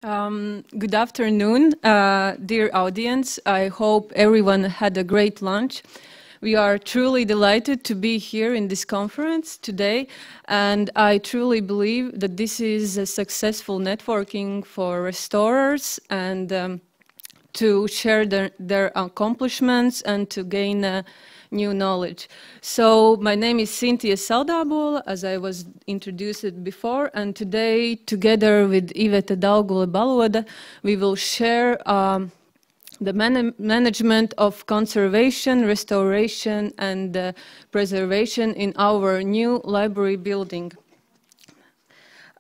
Good afternoon, dear audience. I hope everyone had a great lunch. We are truly delighted to be here in this conference today, and I truly believe that this is a successful networking for restorers and to share their accomplishments and to gain new knowledge. So my name is Sintija Saldābola, as I was introduced before, and today, together with Iveta Daugule-Balode, we will share the management of conservation, restoration, and preservation in our new library building.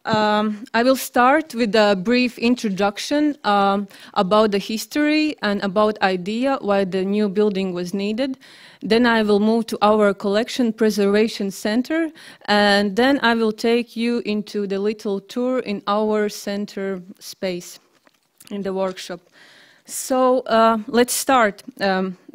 I will start with a brief introduction about the history and about idea why the new building was needed. Then I will move to our collection preservation center, and then I will take you into the little tour in our center space in the workshop. So let's start.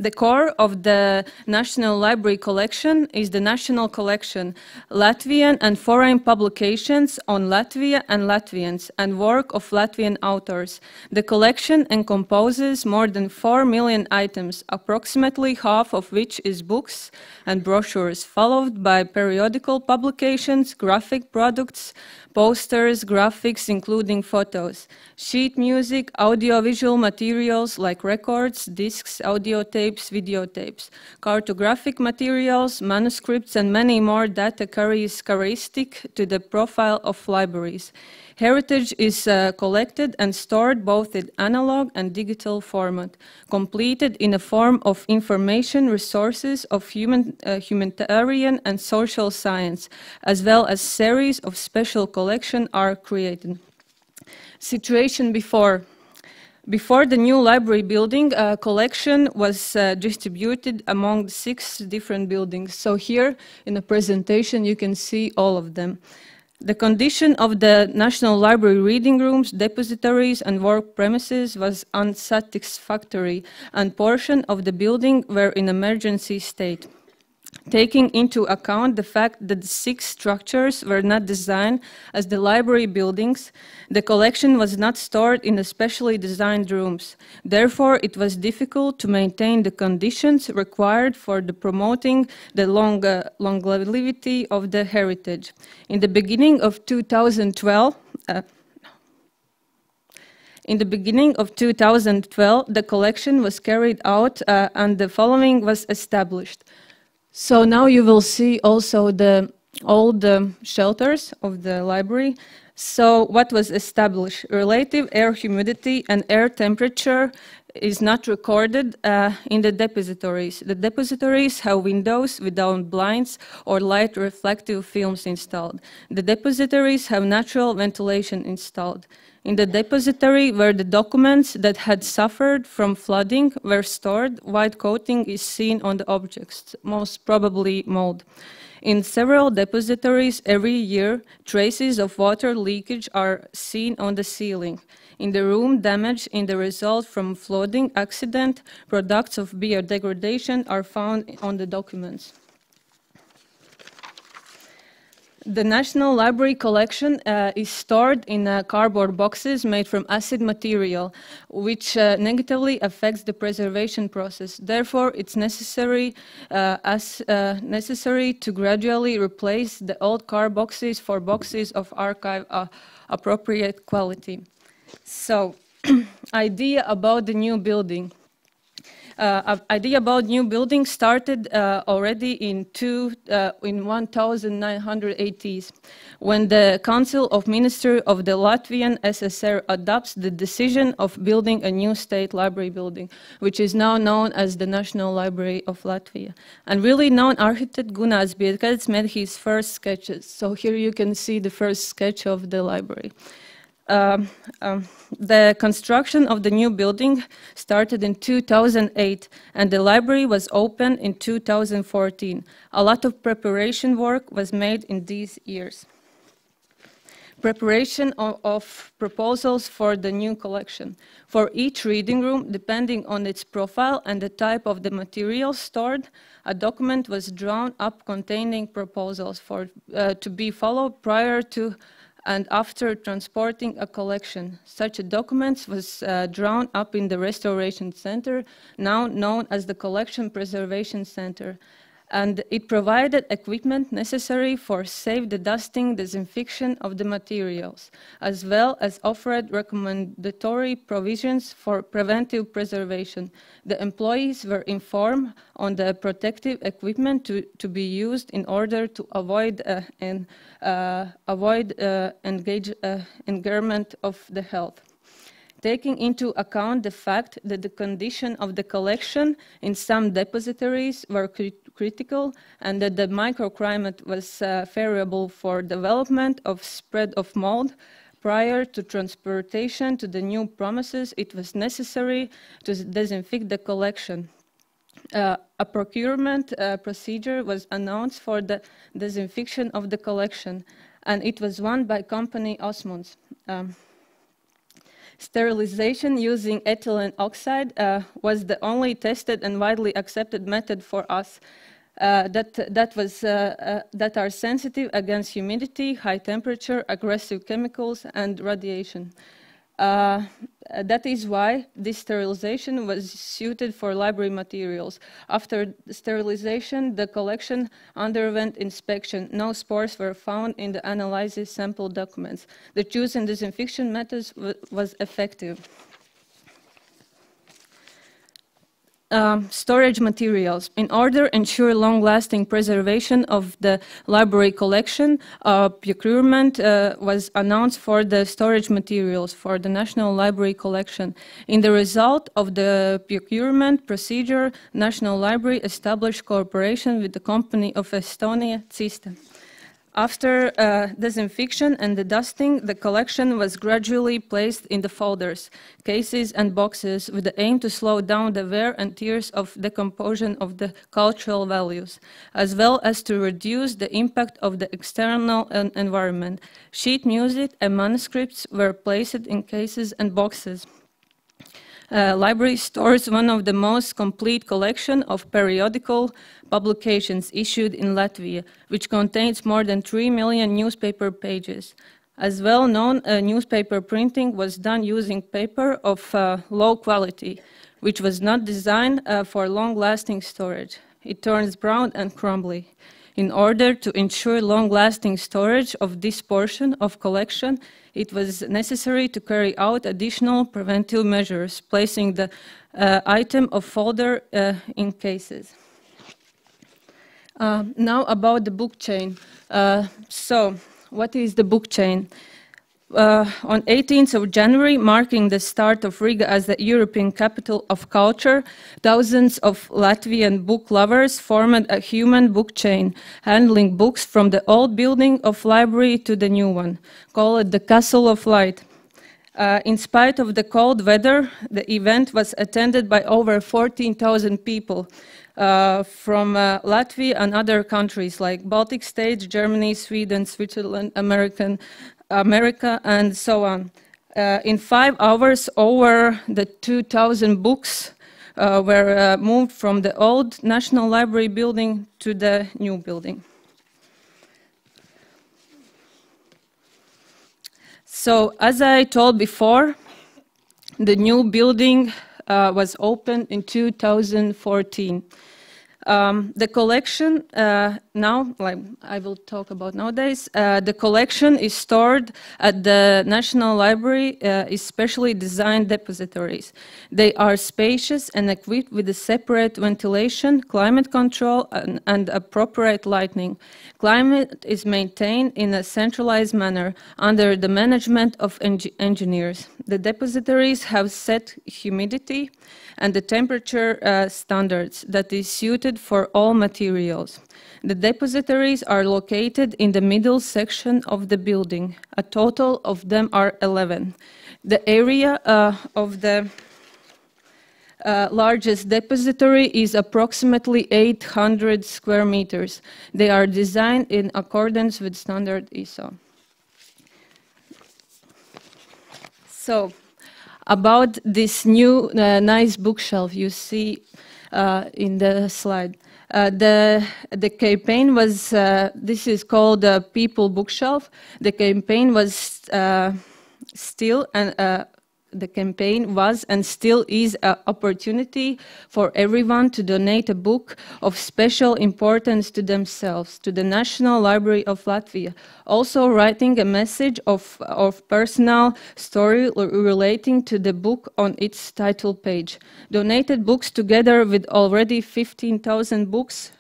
The core of the National Library collection is the National Collection, Latvian and foreign publications on Latvia and Latvians, and work of Latvian authors. The collection encompasses more than 4 million items, approximately half of which is books and brochures, followed by periodical publications, graphic products, posters, graphics including photos, sheet music, audiovisual materials like records, discs, audio tapes, videotapes, cartographic materials, manuscripts, and many more data characteristic to the profile of libraries. Heritage is collected and stored both in analog and digital format, completed in a form of information resources of humanitarian and social science, as well as series of special collections are created. Situation before. Before the new library building, a collection was distributed among 6 different buildings. So here in the presentation you can see all of them. The condition of the National Library reading rooms, depositories and work premises was unsatisfactory, and portion of the building were in emergency state. Taking into account the fact that the 6 structures were not designed as the library buildings, the collection was not stored in the specially designed rooms. Therefore, it was difficult to maintain the conditions required for promoting the longevity of the heritage. In the beginning of 2012, the collection was carried out and the following was established. So now you will see also all the shelters of the library. So what was established? Relative air humidity and air temperature is not recorded in the depositories. The depositories have windows without blinds or light reflective films installed. The depositories have natural ventilation installed. In the depository where the documents that had suffered from flooding were stored, white coating is seen on the objects, most probably mold. In several depositories every year, traces of water leakage are seen on the ceiling. In the room, damage in the result from flooding accident, products of biodegradation are found on the documents. The National Library collection is stored in cardboard boxes made from acid material, which negatively affects the preservation process. Therefore, it's necessary to gradually replace the old card boxes for boxes of archive appropriate quality. So, idea about the new building. Idea about new building started already in 1980s, when the Council of Ministers of the Latvian SSR adopts the decision of building a new state library building, which is now known as the National Library of Latvia. And really known architect Gunārs Biedkaits made his first sketches. So here you can see the first sketch of the library. The construction of the new building started in 2008 and the library was opened in 2014. A lot of preparation work was made in these years. Preparation of proposals for the new collection. For each reading room, depending on its profile and the type of the material stored, a document was drawn up containing proposals to be followed prior to and after transporting a collection. Such a document was drawn up in the Restoration Center, now known as the Collection Preservation Center, and it provided equipment necessary for safe dusting, disinfection of the materials, as well as offered recommendatory provisions for preventive preservation. The employees were informed on the protective equipment to be used in order to avoid endangerment of the health. Taking into account the fact that the condition of the collection in some depositories were critical and that the microclimate was favorable for development of spread of mold, prior to transportation to the new premises, it was necessary to disinfect the collection. A procurement procedure was announced for the disinfection of the collection, and it was won by company Osmonds. Sterilization using ethylene oxide was the only tested and widely accepted method for us that are sensitive against humidity, high temperature, aggressive chemicals, and radiation. That is why this sterilization was suited for library materials. After sterilization, the collection underwent inspection. No spores were found in the analysis sample documents. The chosen disinfection methods was effective. Storage materials. In order to ensure long-lasting preservation of the library collection, procurement was announced for the storage materials for the National Library collection. In the result of the procurement procedure, National Library established cooperation with the company of Estonia, Ciste. After disinfection and the dusting, the collection was gradually placed in the folders, cases and boxes with the aim to slow down the wear and tear of decomposition of the cultural values, as well as to reduce the impact of the external environment. Sheet music and manuscripts were placed in cases and boxes. Library stores one of the most complete collection of periodical publications issued in Latvia, which contains more than 3 million newspaper pages. As well known, newspaper printing was done using paper of low quality, which was not designed for long-lasting storage. It turns brown and crumbly. In order to ensure long-lasting storage of this portion of collection, it was necessary to carry out additional preventive measures, placing the item of folder in cases. Now about the book chain. So, what is the book chain? On 18th of January, marking the start of Riga as the European capital of culture, thousands of Latvian book lovers formed a human book chain, handling books from the old building of library to the new one, called the Castle of Light. In spite of the cold weather, the event was attended by over 14,000 people from Latvia and other countries like Baltic states, Germany, Sweden, Switzerland, America, and so on. In 5 hours, over the 2,000 books were moved from the old National Library building to the new building. So, as I told before, the new building was opened in 2014. The collection now, like I will talk about nowadays, the collection is stored at the National Library, especially designed depositories. They are spacious and equipped with a separate ventilation, climate control, and appropriate lighting. Climate is maintained in a centralized manner under the management of engineers. The depositories have set humidity and the temperature standards that is suited for all materials. The depositories are located in the middle section of the building. A total of them are 11. The area of the largest depository is approximately 800 square meters. They are designed in accordance with standard ISO. So, about this new nice bookshelf you see in the slide. The campaign was, this is called People Bookshelf. The campaign was still and the campaign was and still is an opportunity for everyone to donate a book of special importance to themselves, to the National Library of Latvia. Also writing a message of personal story relating to the book on its title page. Donated books together with already 15,000 books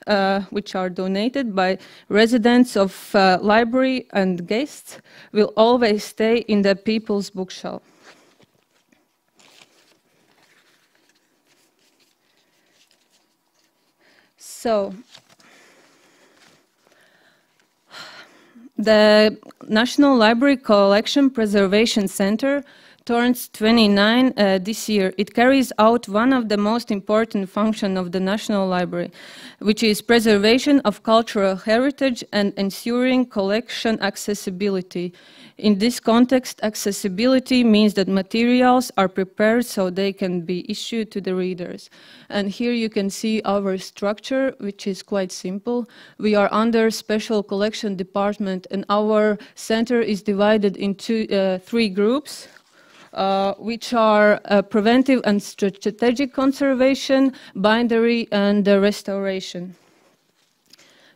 which are donated by residents of library and guests will always stay in the People's Bookshelf. So, the National Library Collection Preservation Center turns 29 this year. It carries out one of the most important functions of the National Library, which is preservation of cultural heritage and ensuring collection accessibility. In this context, accessibility means that materials are prepared so they can be issued to the readers. And here you can see our structure, which is quite simple. We are under Special Collection Department, and our center is divided into 3 groups, which are preventive and strategic conservation, bindery, and restoration.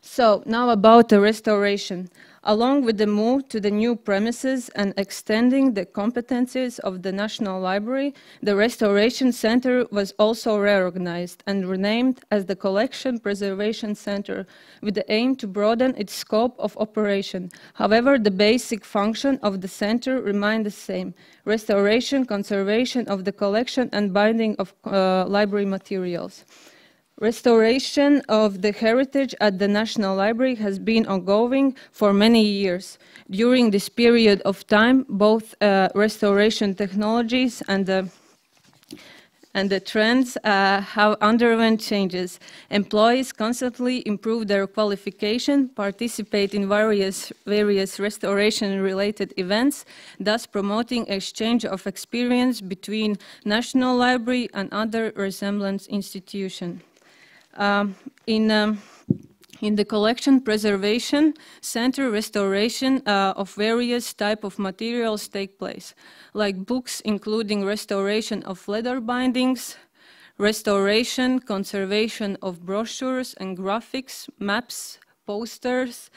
So now about the restoration. Along with the move to the new premises and extending the competencies of the National Library, the Restoration Center was also reorganized and renamed as the Collection Preservation Center, with the aim to broaden its scope of operation. However, the basic function of the center remained the same: restoration, conservation of the collection, and binding of library materials. Restoration of the heritage at the National Library has been ongoing for many years. During this period of time, both restoration technologies and the trends have underwent changes. Employees constantly improve their qualification, participate in various restoration-related events, thus promoting exchange of experience between National Library and other resemblance institutions. In the Collection Preservation Center, restoration of various types of materials take place, like books, including restoration of leather bindings, restoration, conservation of brochures and graphics, maps, posters.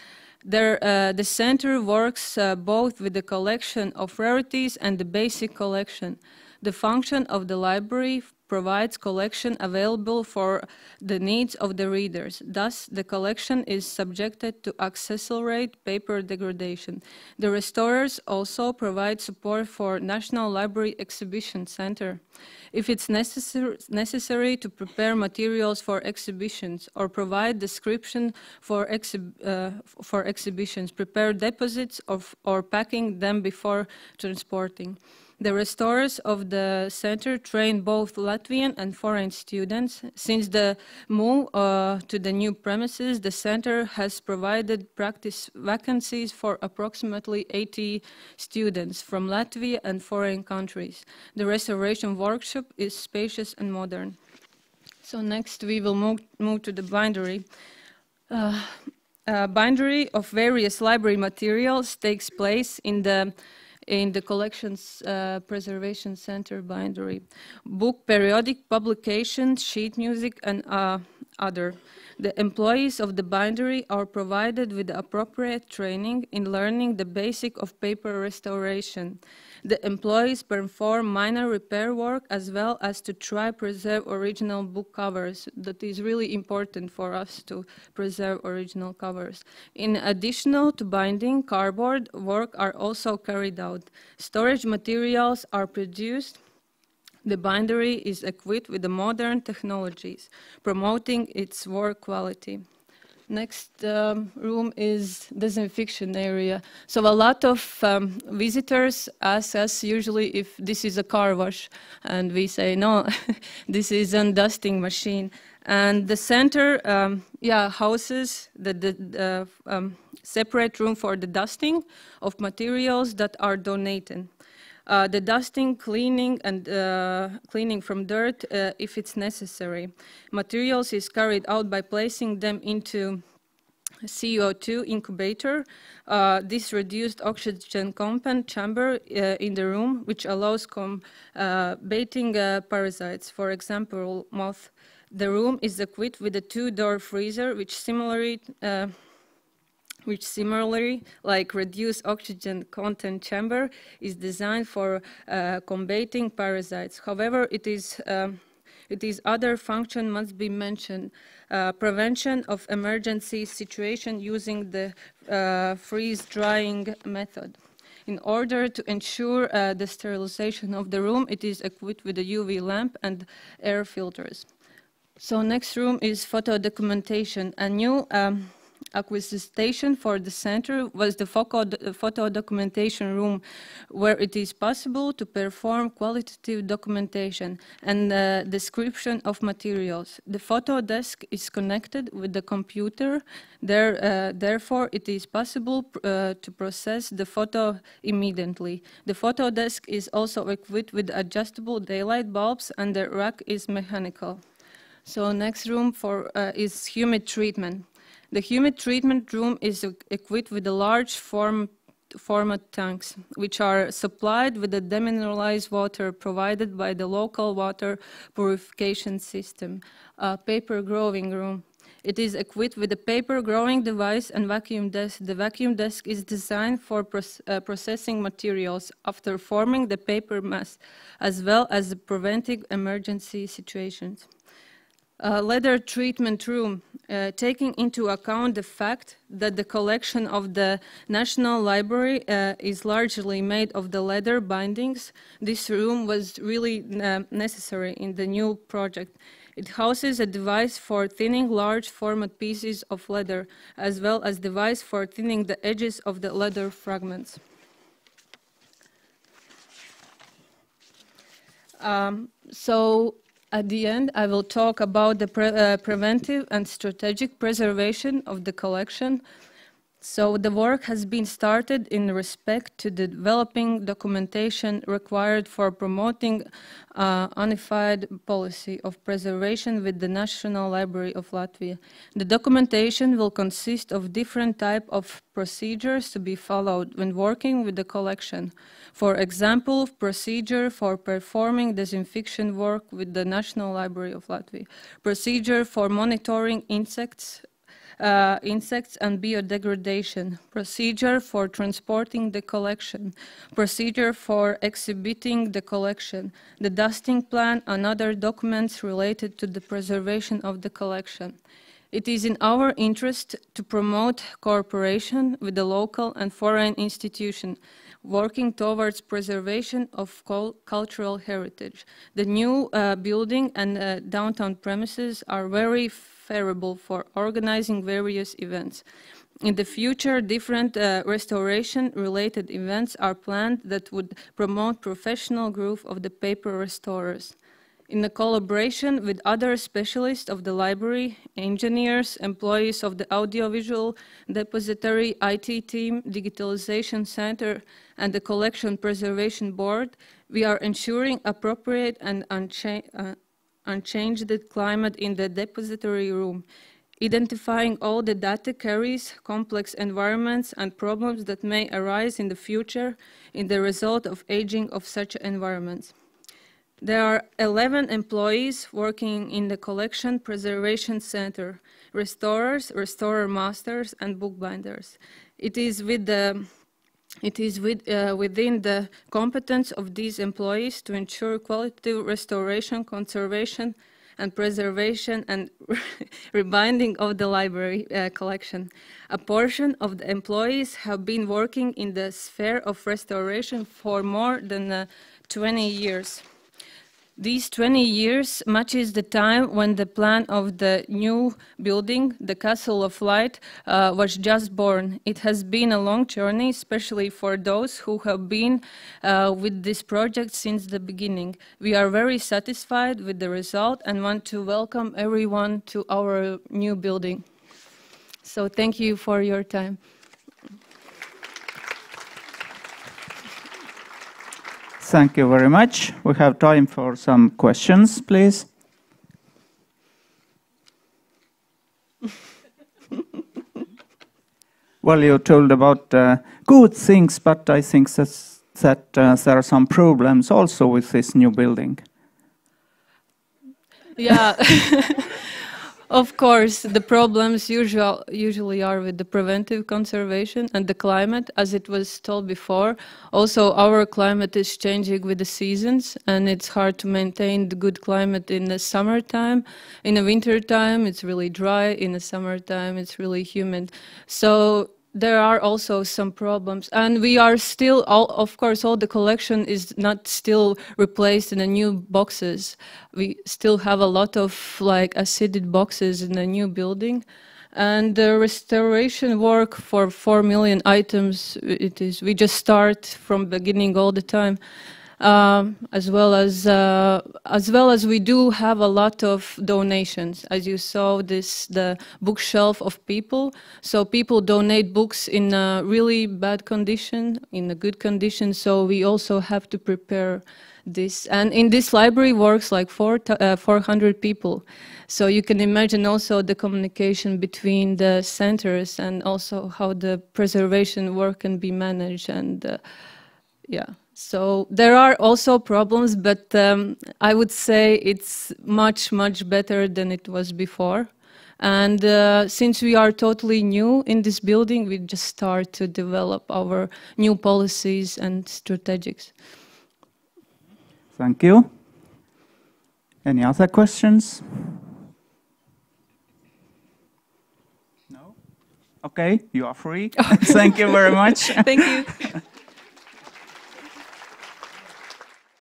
The center works both with the collection of rarities and the basic collection. The function of the library provides collection available for the needs of the readers. Thus, the collection is subjected to accelerate paper degradation. The restorers also provide support for National Library Exhibition Center. If it's necessary to prepare materials for exhibitions or provide description for exhibitions, prepare deposits or packing them before transporting. The restorers of the center train both Latvian and foreign students. Since the move to the new premises, the center has provided practice vacancies for approximately 80 students from Latvia and foreign countries. The restoration workshop is spacious and modern. So next we will move to the bindery. Bindery of various library materials takes place in the Collections Preservation Center bindery. Book, periodic publications, sheet music, and other. The employees of the bindery are provided with appropriate training in learning the basic of paper restoration. The employees perform minor repair work as well as to try preserve original book covers. That is really important for us to preserve original covers. In addition to binding, cardboard work are also carried out. Storage materials are produced. The bindery is equipped with the modern technologies, promoting its work quality. Next room is disinfection area. So a lot of visitors ask us usually if this is a car wash, and we say no, this is a dusting machine. And the center, houses the separate room for the dusting of materials that are donated. the dusting, cleaning, and cleaning from dirt if it's necessary. Materials is carried out by placing them into CO2 incubator. This reduced oxygen content chamber in the room, which allows combating parasites, for example, moth. The room is equipped with a 2-door freezer, which similarly, like reduced oxygen content chamber, is designed for combating parasites. However, it is other function must be mentioned. Prevention of emergency situation using the freeze drying method. In order to ensure the sterilization of the room, it is equipped with a UV lamp and air filters. So next room is photo documentation. A new acquisition for the center was the photo documentation room, where it is possible to perform qualitative documentation and description of materials. The photo desk is connected with the computer. Therefore, it is possible to process the photo immediately. The photo desk is also equipped with adjustable daylight bulbs, and the rack is mechanical. So next room is humid treatment. The humid treatment room is equipped with a large format tanks, which are supplied with the demineralized water provided by the local water purification system. Paper growing room. It is equipped with a paper growing device and vacuum desk. The vacuum desk is designed for processing materials after forming the paper mass, as well as preventing emergency situations. Leather treatment room, taking into account the fact that the collection of the National Library is largely made of the leather bindings. This room was really necessary in the new project. It houses a device for thinning large format pieces of leather, as well as device for thinning the edges of the leather fragments. At the end, I will talk about the preventive and strategic preservation of the collection. So the work has been started in respect to the developing documentation required for promoting unified policy of preservation with the National Library of Latvia. The documentation will consist of different types of procedures to be followed when working with the collection. For example, procedure for performing disinfection work with the National Library of Latvia, procedure for monitoring insects and biodegradation, procedure for transporting the collection, procedure for exhibiting the collection, the dusting plan, and other documents related to the preservation of the collection. It is in our interest to promote cooperation with the local and foreign institutions working towards preservation of cultural heritage. The new building and downtown premises are very favorable for organizing various events. In the future, different restoration-related events are planned that would promote professional group of the paper restorers. In a collaboration with other specialists of the library, engineers, employees of the audiovisual depository, IT team, digitalization center, and the collection preservation board, we are ensuring appropriate and unchanged climate in the depository room, identifying all the data carries, complex environments, and problems that may arise in the future in the result of aging of such environments. There are 11 employees working in the Collection Preservation Center, restorers, restorer masters, and bookbinders. It is within the competence of these employees to ensure qualitative restoration, conservation, and preservation and rebinding of the library collection. A portion of the employees have been working in the sphere of restoration for more than 20 years. These 20 years matches the time when the plan of the new building, the Castle of Light, was just born. It has been a long journey, especially for those who have been with this project since the beginning. We are very satisfied with the result and want to welcome everyone to our new building. So thank you for your time. Thank you very much. We have time for some questions, please. Well, you told about good things, but I think that there are some problems also with this new building. Yeah. Of course, the problems usually are with the preventive conservation and the climate, as it was told before. Also, our climate is changing with the seasons, and it's hard to maintain the good climate in the summertime. In the wintertime, it's really dry. In the summertime, it's really humid. So there are also some problems, and we are still, of course, all the collection is not still replaced in the new boxes. We still have a lot of like acided boxes in the new building, and the restoration work for 4 million items, we just start from beginning all the time. As well as we do have a lot of donations. As you saw, the bookshelf of people. So people donate books in a really bad condition, in a good condition. So we also have to prepare this. And in this library works like 400 people. So you can imagine also the communication between the centers and also how the preservation work can be managed. And yeah. So there are also problems, but I would say it's much, much better than it was before. And since we are totally new in this building, we just start to develop our new policies and strategies. Thank you. Any other questions? No? Okay, you are free. Thank you very much. Thank you.